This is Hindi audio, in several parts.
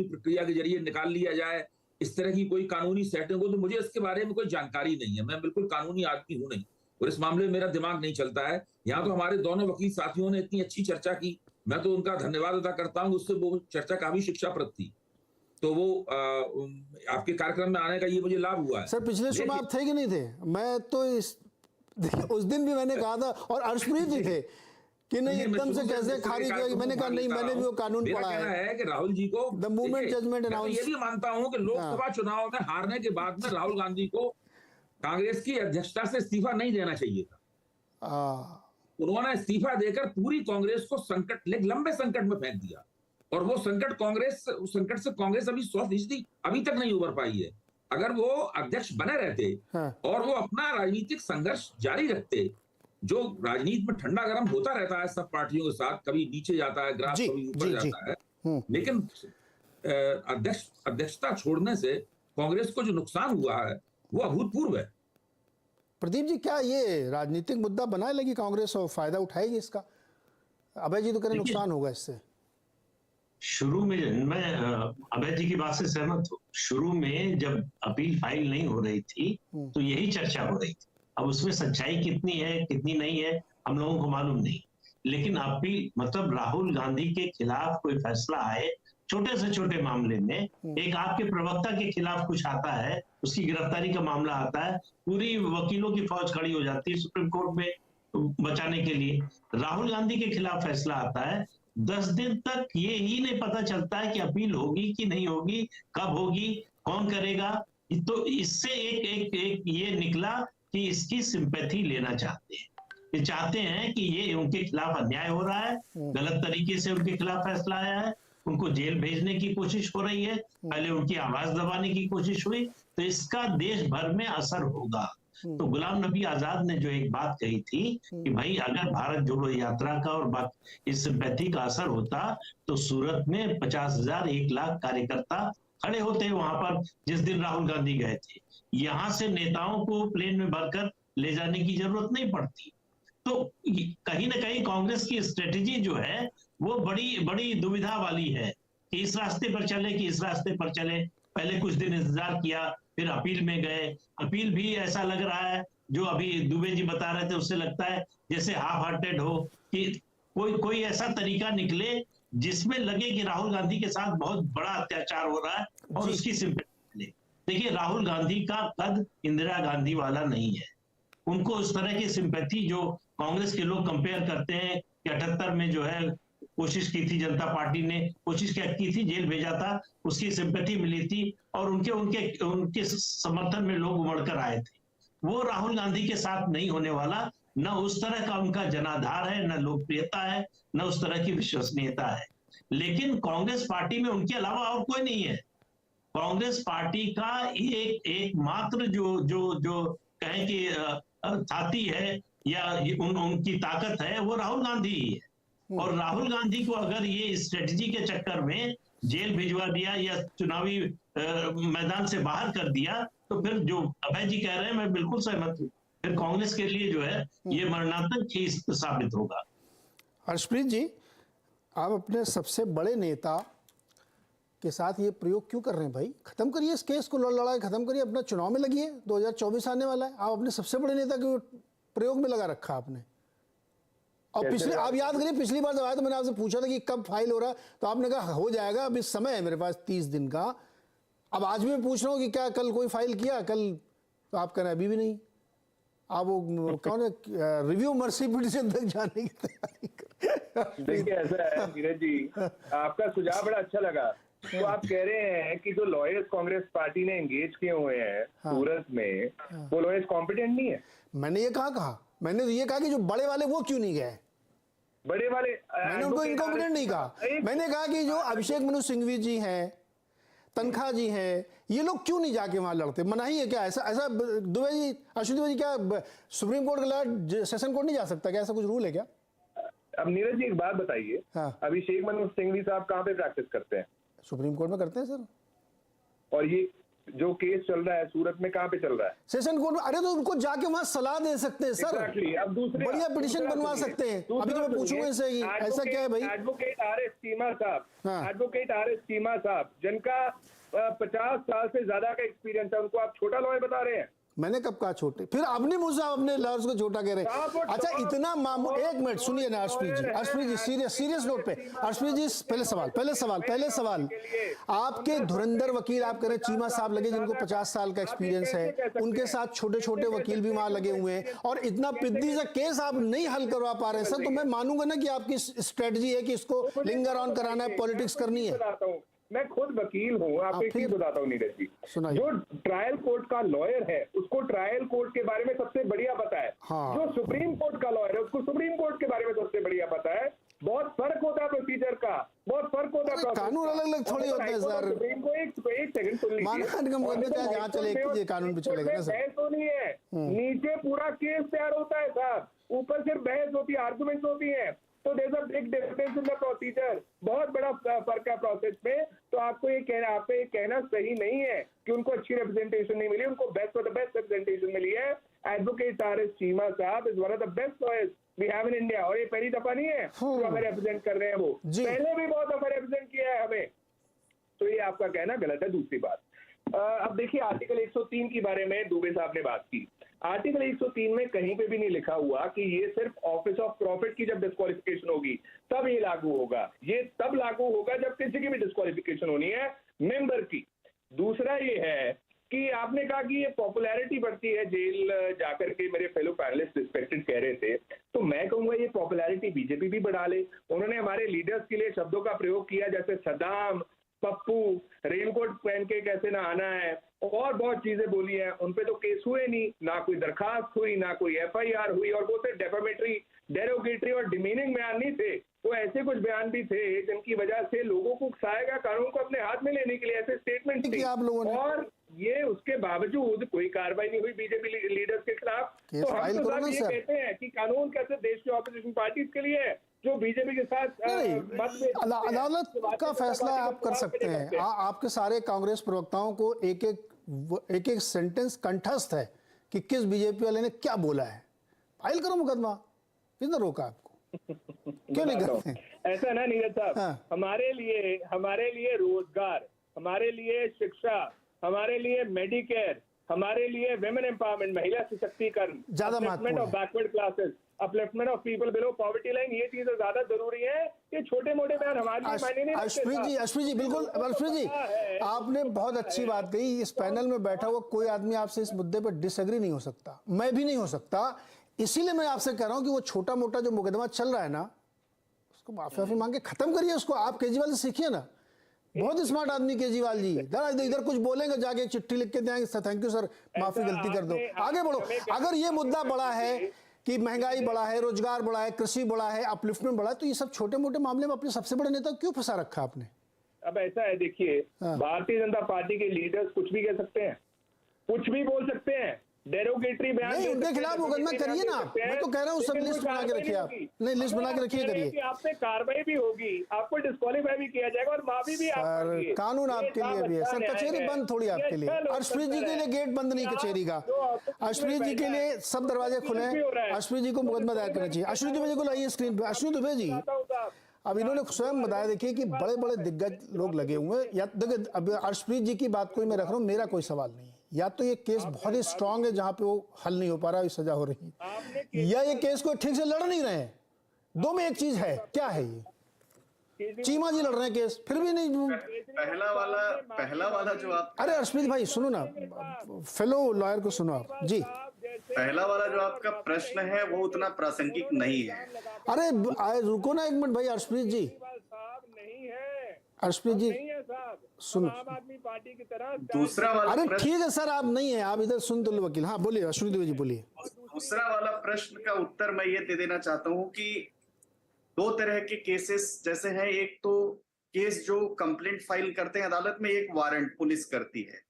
कानूनी प्रक्रिया के जरिए निकाल लिया जाए, इस तरह की कोई कानूनी सेटिंग हो, तो मुझे इसके बारे में कोई जानकारी नहीं है। मैं बिल्कुल कानूनी आदमी हूं नहीं, और इस मामले में मेरा दिमाग नहीं चलता है। यहाँ तो हमारे दोनों वकील साथियों ने इतनी अच्छी चर्चा की, मैं तो उनका धन्यवाद अदा करता हूँ, उससे वो चर्चा काफी शिक्षाप्रद थी। तो वो आपके कार्यक्रम में आने का ये मुझे लाभ हुआ है। सर पिछले शो में आप थे कि नहीं थे? मैं तो उस दिन भी मैंने कहा था, और अर्शप्रीत जी थे कि नहीं एकदम से कैसे खारिज किया। मैंने कहा नहीं, मैंने भी वो कानून पढ़ा है कि राहुल जी को द मूवमेंट जजमेंट अनाउंस। ये भी मानता हूं कि लोकसभा चुनाव में हारने के बाद में राहुल गांधी को कांग्रेस की अध्यक्षता से इस्तीफा नहीं देना चाहिए था। उन्होंने इस्तीफा देकर पूरी कांग्रेस को लंबे संकट में फेंक दिया, और वो संकट से कांग्रेस अभी 100% अभी तक नहीं उबर पाई है। अगर वो अध्यक्ष बने रहते और वो अपना राजनीतिक संघर्ष जारी रखते, जो राजनीति में ठंडा गर्म होता रहता है सब पार्टियों के साथ, कभी नीचे जाता है ग्राफ, कभी ऊपर जाता है, लेकिन अध्यक्षता छोड़ने से कांग्रेस को जो नुकसान हुआ है वो अभूतपूर्व है। प्रदीप जी, क्या ये राजनीतिक मुद्दा बनाए लगी कांग्रेस और फायदा उठाएगी इसका? अभय जी तो कह रहे नुकसान होगा इससे। शुरू में मैं अभय जी की बात से सहमत हूँ। शुरू में जब अपील फाइल नहीं हो रही थी तो यही चर्चा हो रही थी। अब उसमें सच्चाई कितनी है कितनी नहीं है हम लोगों को मालूम नहीं, लेकिन अपील मतलब राहुल गांधी के खिलाफ कोई फैसला आए, छोटे से छोटे मामले में, एक आपके प्रवक्ता के खिलाफ कुछ आता है, उसकी गिरफ्तारी का मामला आता है, पूरी वकीलों की फौज खड़ी हो जाती है सुप्रीम कोर्ट में बचाने के लिए। राहुल गांधी के खिलाफ फैसला आता है, 10 दिन तक ये ही नहीं पता चलता है कि अपील होगी कि नहीं होगी, कब होगी, कौन करेगा। तो इससे एक ये निकला कि इसकी सिंपैथी लेना चाहते हैं। ये चाहते हैं कि ये उनके खिलाफ अन्याय हो रहा है, गलत तरीके से उनके खिलाफ फैसला आया है, उनको जेल भेजने की कोशिश हो रही है, पहले उनकी आवाज दबाने की कोशिश हुई, तो इसका देश भर में असर होगा। तो गुलाम नबी आजाद ने जो एक बात कही थी कि भाई अगर भारत जोड़ो यात्रा का और इस सिंपैथी का असर होता तो सूरत में 50,000 1 लाख कार्यकर्ता खड़े होते वहां पर जिस दिन राहुल गांधी गए थे। यहां से नेताओं को प्लेन में भरकर ले जाने की जरूरत नहीं पड़ती। तो कहीं ना कहीं कांग्रेस की स्ट्रेटेजी जो है वो बड़ी दुविधा वाली है कि इस रास्ते पर चले कि इस रास्ते पर चले। पहले कुछ दिन इंतजार किया, फिर अपील में गए। अपील भी ऐसा लग रहा है, जो अभी दुबे जी बता रहे थे, उससे लगता है जैसे हाफ हार्टेड हो, कि कोई ऐसा तरीका निकले जिसमें लगे कि राहुल गांधी के साथ बहुत बड़ा अत्याचार हो रहा है और उसकी सिंपैथी मिले। देखिए, राहुल गांधी का कद इंदिरा गांधी वाला नहीं है। उनको उस तरह की सिंपैथी जो कांग्रेस के लोग कंपेयर करते हैं कि 78 में जो है कोशिश की थी, जनता पार्टी ने कोशिश क्या की थी, जेल भेजा था, उसकी सिंपैथी मिली थी और उनके समर्थन में लोग उमड़ कर आए थे। वो राहुल गांधी के साथ नहीं होने वाला। न उस तरह का उनका जनाधार है, न लोकप्रियता है, न उस तरह की विश्वसनीयता है। लेकिन कांग्रेस पार्टी में उनके अलावा और कोई नहीं है। कांग्रेस पार्टी का एक मात्र जो कहें कि छाती है या उनकी ताकत है, वो राहुल गांधी ही है। और राहुल गांधी को अगर ये स्ट्रेटजी के चक्कर में जेल भिजवा दिया या चुनावी मैदान से बाहर कर दिया, तो फिर जो अभय जी कह रहे हैं मैं बिल्कुल सहमत हूं, फिर कांग्रेस के लिए जो है ये मरणांतक चीज साबित होगा। हर्षप्रीत जी, आप अपने सबसे बड़े नेता के साथ ये प्रयोग क्यों कर रहे हैं भाई? खत्म करिए इस केस को, लड़ाई खत्म करिए, अपना चुनाव में लगिए। 2024 आने वाला है, आप अपने सबसे बड़े नेता के प्रयोग में लगा रखा आपने। और आप याद करिए, पिछली बार जब आया तो मैंने आपसे पूछा था कि कब फाइल हो रहा है, तो आपने कहा हो जाएगा, अभी समय है मेरे पास 30 दिन का। अब आज भी मैं पूछ रहा हूँ कि क्या कल कोई फाइल किया? कल तो आप कह रहे हैं अभी भी नहीं। आप वो कौन है, रिव्यू मर्सी पिटीशन तक जाने की तैयारी कर। देखिए, ऐसा है नीरज जी, आपका सुझाव बड़ा अच्छा लगा। तो आप कह रहे हैं कि जो लॉयर्स कांग्रेस पार्टी ने एंगेज किए हुए हैं सूरत में, वो लॉयर्स कॉम्पिटेंट नहीं है? मैंने ये कहा, मैंने तो ये कहा कि जो बड़े वाले वो क्यों नहीं गए। बड़े वाले मैंने उनको इनकॉम्पिटेंट नहीं कहा। मैंने कहा कि जो अभिषेक मनु सिंघवी जी हैं, तनखा जी हैं, ये लोग क्यों नहीं जाके वहां लड़ते? मनाही है क्या? ऐसा दुबे जी, अश्विनी जी, क्या सुप्रीम कोर्ट के लॉयर सेशन कोर्ट नहीं जा सकता क्या? ऐसा कुछ रूल है क्या? अब नीरज जी एक बात बताइए, अभिषेक मनु सिंघवी साहब कहाँ पे प्रैक्टिस करते हैं? सुप्रीम कोर्ट में करते हैं सर। और ये जो केस चल रहा है सूरत में, कहाँ पे चल रहा है? सेशन कोर्ट में। अरे तो उनको जाके वहां सलाह दे सकते हैं सर। Exactly. अब दूसरे बढ़िया पिटिशन बनवा सकते हैं। अभी तो मैं पूछूंगा इनसे ही, ऐसा क्या है भाई? Advocate R S. चीमा साहब, हाँ। Advocate R S. चीमा साहब जिनका 50 साल से ज्यादा का एक्सपीरियंस है, उनको आप छोटा लॉयर बता रहे हैं? मैंने कब कहा छोटे? फिर आपने मुझसे अपने लॉयर्स को छोटा कह रहे हैं। अच्छा इतना एक मिनट सुनिए ना अर्शप्रीत जी सीरियस नोट पे। अर्शप्रीत जी पहले सवाल आपके धुरंधर वकील आप कह रहे हैं चीमा साहब लगे जिनको 50 साल का एक्सपीरियंस है, उनके साथ छोटे छोटे वकील भी वहां लगे हुए हैं और इतना पिद्दी सा केस आप नहीं हल करवा पा रहे सर, तो मैं मानूंगा ना कि आपकी स्ट्रेटजी है कि इसको लिंगर ऑन कराना है, पॉलिटिक्स करनी है। मैं खुद वकील हूँ, आपको एक चीज बताता हूँ नीरज जी, जो ट्रायल कोर्ट का लॉयर है उसको ट्रायल कोर्ट के बारे में सबसे बढ़िया पता है। हाँ। जो सुप्रीम कोर्ट का लॉयर है उसको सुप्रीम कोर्ट के बारे में सबसे बढ़िया पता है। बहुत फर्क होता है प्रोसीजर का, बहुत फर्क होता है। कानून अलग अलग थोड़ी होते हैं सर। सुप्रीम को एक सेकंड सुन लीजिए, जहाँ चले ये कानून भी चलेगा ना सर। बहस होनी है, नीचे पूरा केस तैयार होता है साहब, ऊपर सिर्फ बहस होती है, आर्गुमेंट्स होती है। तो there is a big difference in the procedure, बहुत बड़ा फर्क है प्रोसेस में। तो आपको ये कहना सही नहीं है कि उनको अच्छी रिप्रेजेंटेशन नहीं मिली, उनको best of the best representation मिली है। Advocate R S. चीमा साहब is one of the best lawyers we have in India, और ये पहली दफा नहीं है जो हमें रिप्रेजेंट कर रहे हैं, वो पहले भी बहुत दफा रिप्रेजेंट किया है हमें। तो ये आपका कहना गलत है। दूसरी बात, अब देखिए आर्टिकल 103 के बारे में दुबे साहब ने बात की। आर्टिकल 103 में कहीं पे भी नहीं लिखा हुआ कि ये सिर्फ ऑफिस ऑफ प्रॉफिट की जब डिस्क्वालिफिकेशन होगी तब ये लागू होगा। ये तब लागू होगा जब किसी की भी डिस्क्वालिफिकेशन होनी है मेंबर की। दूसरा ये है कि आपने कहा कि ये पॉपुलैरिटी बढ़ती है जेल जाकर के, मेरे फेलो पैनलिस्ट रिस्पेक्टेड कह रहे थे, तो मैं कहूंगा ये पॉपुलैरिटी बीजेपी भी बढ़ा ले। उन्होंने हमारे लीडर्स के लिए शब्दों का प्रयोग किया जैसे सदाम, पप्पू, रेनकोट पहन के कैसे ना आना है, और बहुत चीजें बोली है। उन पे तो केस हुए नहीं, ना कोई दरखास्त हुई, ना कोई FIR हुई, और वो सिर्फ डेफामेटरी, डेरोगेटरी और डिमीनिंग बयान नहीं थे, वो ऐसे कुछ बयान भी थे जिनकी वजह से लोगों को उकसाएगा कानून को अपने हाथ में लेने के लिए, ऐसे स्टेटमेंट थे आप लोगों ने। और ये उसके बावजूद कोई कार्रवाई नहीं हुई बीजेपी लीडर्स के खिलाफ। तो हम तो साहब ये कहते हैं कि कानून कैसे देश के ऑपोजिशन पार्टीज के लिए है जो बीजेपी के साथ अदालत का फैसला आप कर सकते हैं। आपके सारे कांग्रेस प्रवक्ताओं को एक एक सेंटेंस कंठस्थ है कि किस बीजेपी वाले ने क्या बोला है। फाइल करो मुकदमा, किसने रोका आपको? क्यों नहीं करते? ऐसा ना नीरज साहब, हाँ। हमारे लिए रोजगार, हमारे लिए शिक्षा, हमारे लिए मेडिकेयर, हमारे लिए विमेन एम्पावरमेंट, महिला सशक्तिकरण, ज्यादा महत्वपूर्ण है। Backward classes, upliftment of people below poverty line, ये चीजें ज्यादा जरूरी है। ये छोटे मोटे बयान हमारे लिए मायने नहीं रखते। अर्शप्रीत जी बिल्कुल, अर्शप्रीत जी आपने बहुत अच्छी बात कही। इस पैनल में बैठा हुआ कोई आदमी आपसे इस मुद्दे पर डिसएग्री नहीं हो सकता, मैं भी नहीं हो सकता। इसीलिए मैं आपसे कह रहा हूं कि वो छोटा मोटा जो मुकदमा चल रहा है ना, उसको माफी मांग के खत्म करिए उसको। आप केजरीवाल से सीखिए ना, बहुत स्मार्ट आदमी केजरीवाल जी। इधर कुछ बोलेंगे जाके चिट्ठी लिख के देंगे, थैंक यू सर, माफी गलती कर दो, आगे बढ़ो। अगर ये मुद्दा बड़ा है कि महंगाई बढ़ा है, रोजगार बढ़ा है, कृषि बढ़ा है, अपलिफ्टमेंट बढ़ा है, तो ये सब छोटे मोटे मामले में अपने सबसे बड़े नेता क्यों फंसा रखा आपने? अब ऐसा है, देखिए भारतीय जनता पार्टी के लीडर्स कुछ भी कह सकते हैं, कुछ भी बोल सकते हैं, डेरोगेटरी बयान नहीं, उनके खिलाफ मुकदमा करिए ना। मैं तो कह रहा हूँ सब लिस्ट बना के रखिए आप। नहीं, लिस्ट बना के रखिए, करिए। आप पे कार्रवाई भी होगी, आपको डिस्क्वालीफाई भी किया जाएगा और माफी भी सर, कानून आपके लिए भी है सर, कचहरी बंद थोड़ी आपके लिए। अर्शप्रीत जी के लिए गेट बंद नहीं कचहरी का, अर्शप्रीत जी के लिए सब दरवाजे खुले हैं। अर्शप्रीत जी को मुकदमा दायर करना चाहिए। अश्विनी दुबे जी को लाइए स्क्रीन पे। अश्विनी दुबे जी, अब इन्होंने स्वयं बताया, देखिए कि बड़े बड़े दिग्गज लोग लगे हुए हैं। या देखिए अब अर्शप्रीत जी की बात कोई मैं रख रहा हूँ, मेरा कोई सवाल नहीं है। या तो ये केस बहुत ही स्ट्रांग है जहां पे वो हल नहीं हो पा रहा, सजा हो रही है, या ये केस को ठीक से लड़ नहीं रहे हैं। दो में एक चीज है, क्या है ये? चीमा जी लड़ रहे हैं केस, फिर भी नहीं। पहला वाला जो आप, अरे अर्शप्रीत भाई सुनो ना, फेलो लॉयर को सुनो आप जी। पहला वाला जो आपका प्रश्न है वो उतना प्रासंगिक नहीं है। अरे रुको ना एक मिनट भाई अर्शप्रीत जी, अर्शप्रीत जी सुनो, आम आदमी पार्टी की तरह दूसरा वाला, अरे ठीक है सर, आप नहीं है, आप इधर सुन तो लो वकील। हाँ बोलिए अश्विनी दुबे जी, बोलिए। दूसरा वाला प्रश्न का उत्तर मैं ये दे देना चाहता हूँ कि दो तरह के केसेस जैसे हैं, एक तो केस जो कंप्लेंट फाइल करते हैं अदालत में, एक वारंट पुलिस करती है।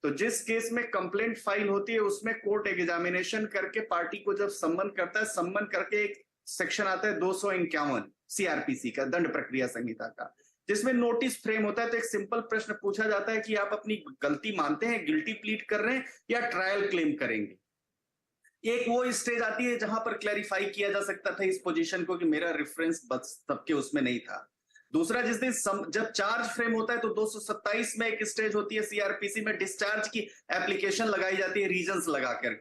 तो जिस केस में कंप्लेंट फाइल होती है उसमें कोर्ट एग्जामिनेशन करके पार्टी को जब सम्मन करता है, सम्मन करके एक सेक्शन आता है 251 CRPC का, दंड प्रक्रिया संहिता का, जिसमें नोटिस फ्रेम होता है, तो एक सिंपल प्रश्न पूछा जाता है कि आप अपनी गलती मानते हैं, गिल्टी प्लीड कर रहे हैं या ट्रायल क्लेम करेंगे। एक वो स्टेज आती है जहां पर क्लैरिफाई किया जा सकता था इस पोजीशन को कि मेरा रेफरेंस बस तब के उसमें नहीं था। दूसरा, जिस दिन जब चार्ज फ्रेम होता है तो 227 में एक स्टेज होती है, सीआरपीसी में डिस्चार्ज की एप्लीकेशन लगाई जाती है रीजंस लगाकर।